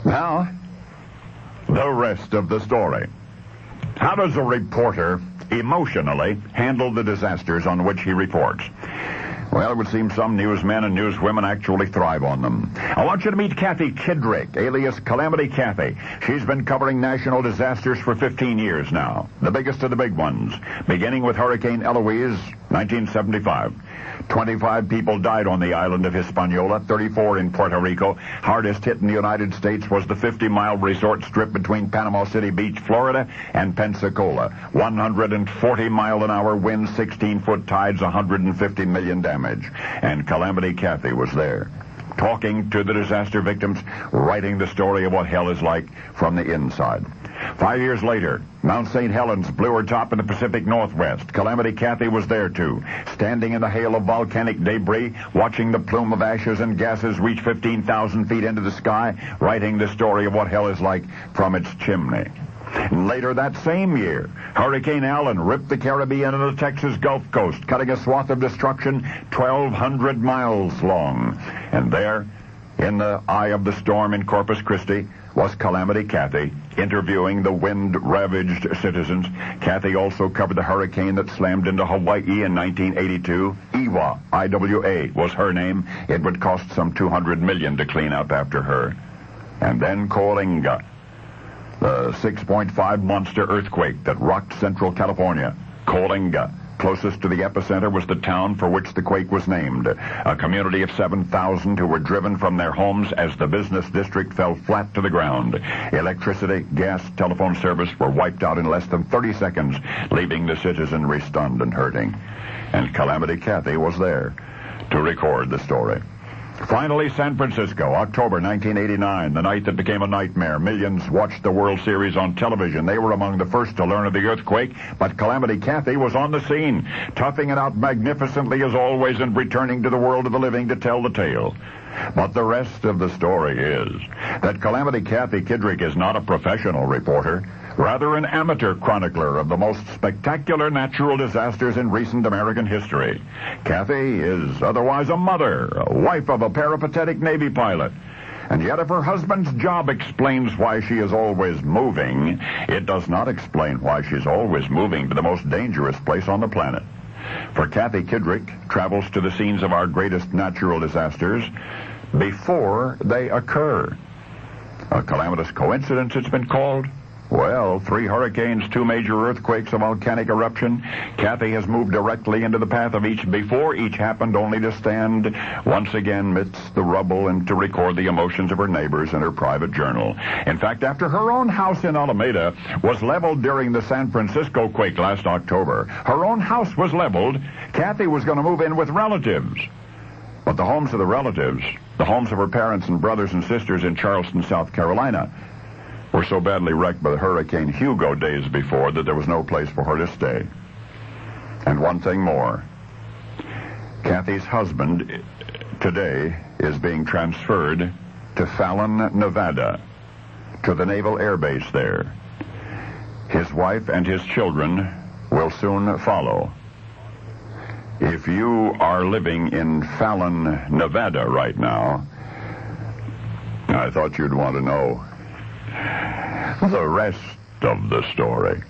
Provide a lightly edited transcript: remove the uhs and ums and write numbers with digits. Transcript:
Now, the rest of the story. How does a reporter emotionally handle the disasters on which he reports? Well, it would seem some newsmen and newswomen actually thrive on them. I want you to meet Kathy Kidrick, alias Calamity Kathy. She's been covering national disasters for 15 years now, the biggest of the big ones, beginning with Hurricane Eloise, 1975. 25 people died on the island of Hispaniola, 34 in Puerto Rico. Hardest hit in the United States was the 50-mile resort strip between Panama City Beach, Florida, and Pensacola. 140-mile-an-hour winds, 16-foot tides, 150 million damage. And Calamity Kathy was there, talking to the disaster victims, writing the story of what hell is like from the inside. 5 years later, Mount St. Helens blew her top in the Pacific Northwest. Calamity Kathy was there, too, standing in the hail of volcanic debris, watching the plume of ashes and gases reach 15,000 feet into the sky, writing the story of what hell is like from its chimney. Later that same year, Hurricane Allen ripped the Caribbean and the Texas Gulf Coast, cutting a swath of destruction 1,200 miles long. And there, in the eye of the storm in Corpus Christi, was Calamity Kathy, interviewing the wind-ravaged citizens. Kathy also covered the hurricane that slammed into Hawaii in 1982. Iwa, I-W-A, was her name. It would cost some $200 million to clean up after her. And then Coalinga, the 6.5 monster earthquake that rocked central California. Coalinga. Closest to the epicenter was the town for which the quake was named, a community of 7,000 who were driven from their homes as the business district fell flat to the ground. Electricity, gas, telephone service were wiped out in less than 30 seconds, leaving the citizenry stunned and hurting. And Calamity Kathy was there to record the story. Finally, San Francisco, October 1989, the night that became a nightmare. Millions watched the World Series on television. They were among the first to learn of the earthquake, but Calamity Kathy was on the scene, toughing it out magnificently as always and returning to the world of the living to tell the tale. But the rest of the story is that Calamity Kathy Kidrick is not a professional reporter, rather an amateur chronicler of the most spectacular natural disasters in recent American history. Kathy is otherwise a mother, a wife of a peripatetic Navy pilot. And yet if her husband's job explains why she is always moving, it does not explain why she's always moving to the most dangerous place on the planet. For Kathy Kidrick travels to the scenes of our greatest natural disasters before they occur. A calamitous coincidence, it's been called. Well, 3 hurricanes, 2 major earthquakes, a volcanic eruption. Kathy has moved directly into the path of each before each happened, only to stand once again amidst the rubble and to record the emotions of her neighbors in her private journal. In fact, after her own house in Alameda was leveled during the San Francisco quake last October, her own house was leveled, Kathy was going to move in with relatives. But the homes of the relatives, the homes of her parents and brothers and sisters in Charleston, South Carolina, were so badly wrecked by the Hurricane Hugo days before that there was no place for her to stay. And one thing more. Kathy's husband today is being transferred to Fallon, Nevada, to the Naval Air Base there. His wife and his children will soon follow. If you are living in Fallon, Nevada right now, I thought you'd want to know the rest of the story.